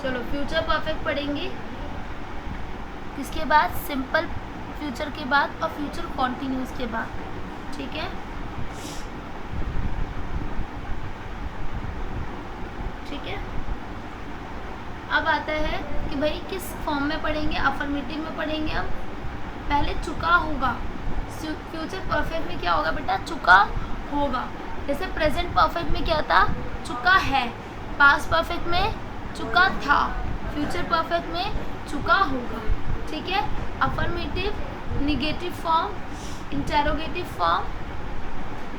चलो future perfect पढ़ेंगे, किसके बाद? सिंपल फ्यूचर के बाद और फ्यूचर कॉन्टिन्यूस के बाद, ठीक है। ठीक है, अब आता है कि भाई किस फॉर्म में पढ़ेंगे? अफर्मेटिव में पढ़ेंगे हम। पहले चुका होगा, फ्यूचर परफेक्ट में क्या होगा बेटा? चुका होगा। जैसे प्रेजेंट परफेक्ट में क्या था? चुका है। पास्ट परफेक्ट में चुका था। फ्यूचर परफेक्ट में चुका होगा, ठीक है। Affirmative, negative form, interrogative form,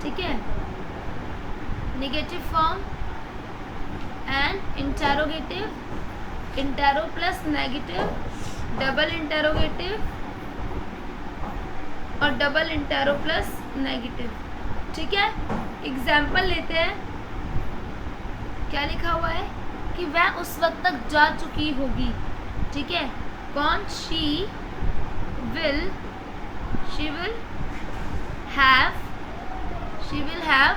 ठीक है, negative form and interrogative, intero plus negative, double interrogative और डबल इंटेरो प्लस नेगेटिव, ठीक है। एग्जाम्पल लेते हैं, क्या लिखा हुआ है कि वह उस वक्त तक जा चुकी होगी, ठीक है। कौन? शी विल हैव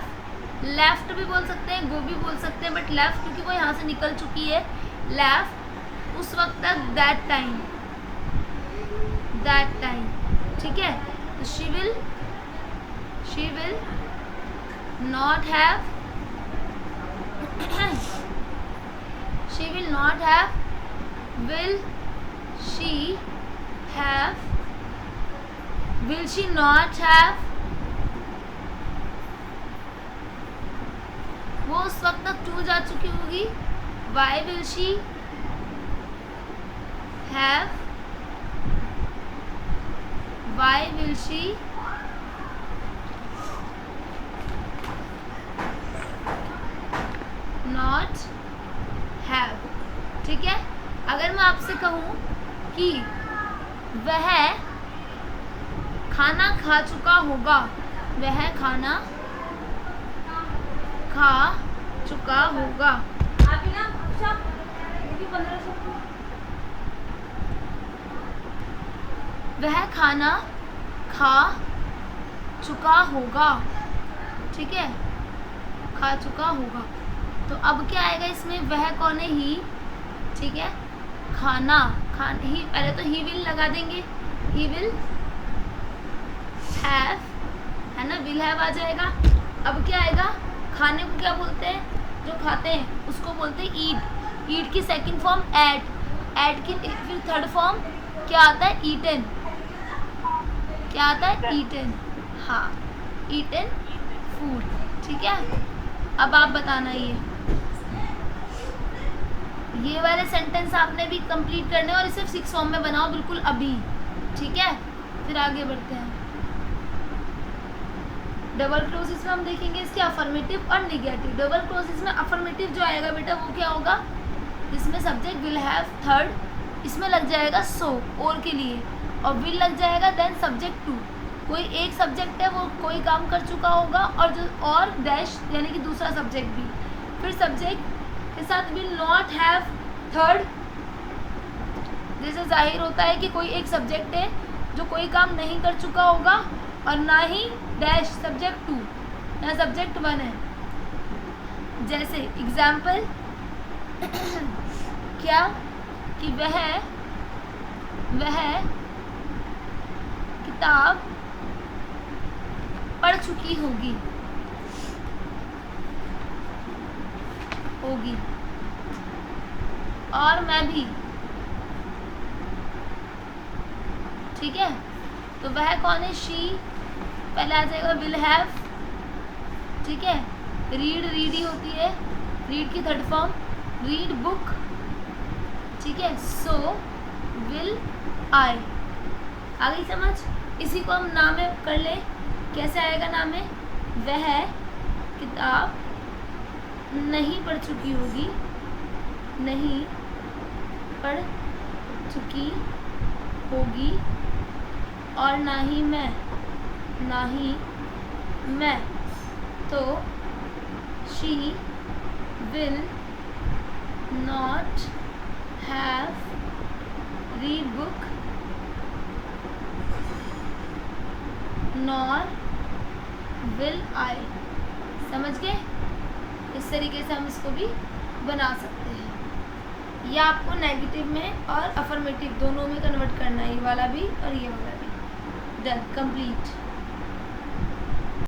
लेफ्ट भी बोल सकते हैं, गो भी बोल सकते हैं, बट लेफ्ट क्योंकि वो यहाँ से निकल चुकी है। लेफ्ट उस वक्त तक, दैट टाइम, ठीक है। तो she will not have will she not have, वो उस वक्त तक क्यों जा चुकी होगी? why will she not have, ठीक है। अगर मैं आपसे कहूँ कि वह खाना खा चुका होगा, वह खाना खा चुका होगा, वह खाना खा चुका होगा, ठीक है, खा चुका होगा। तो अब क्या आएगा इसमें? वह कौन है? ही, ठीक है। खाना ही, पहले तो ही विल लगा देंगे, ही विल हैव, है ना, विल हैव आ जाएगा। अब क्या आएगा? खाने को क्या बोलते हैं? जो खाते हैं उसको बोलते हैं ईट। ईट की सेकंड फॉर्म एट की फिर थर्ड फॉर्म क्या आता है? ईटन। क्या आता है? ईटन, हाँ, ईटन फूड, ठीक है। अब आप बताना ये वाले सेंटेंस आपने भी कंप्लीट करने और इसे 6 फॉर्म में बनाओ बिल्कुल अभी, ठीक है। फिर आगे बढ़ते हैं। डबल क्लोजेस में हम देखेंगे इसके अफर्मेटिव और निगेटिव। डबल क्लोजेस में अफर्मेटिव जो आएगा बेटा वो क्या होगा? इसमें सब्जेक्ट विल हैव, थर्ड इसमें लग जाएगा सो, और के लिए, और विल लग जाएगा, देन सब्जेक्ट टू। कोई एक सब्जेक्ट है वो कोई काम कर चुका होगा और डैश यानी कि दूसरा सब्जेक्ट भी, फिर सब्जेक्ट के साथ विल नॉट हैव थर्ड। जैसे जाहिर होता है कि कोई एक सब्जेक्ट है जो कोई काम नहीं कर चुका होगा और ना ही डैश सब्जेक्ट टू, यहाँ सब्जेक्ट वन है। जैसे एग्जाम्पल क्या कि वह किताब पढ़ चुकी होगी और मैं भी, ठीक है। तो वह कौन है? शी, पहले आ जाएगा विल हैव, ठीक है। रीड ही होती है, रीड की थर्ड फॉर्म रीड बुक, ठीक है। सो विल आई, आ गई समझ? इसी को हम नाम में कर ले, कैसे आएगा नाम में? वह किताब नहीं पढ़ चुकी होगी, नहीं पढ़ चुकी होगी, और ना ही मैं, तो she will not have read book nor will I. समझ गए? इस तरीके से हम इसको भी बना सकते हैं, ये आपको नेगेटिव में और अफर्मेटिव दोनों में कन्वर्ट करना है, ये वाला भी और ये वाला भी। Done, complete.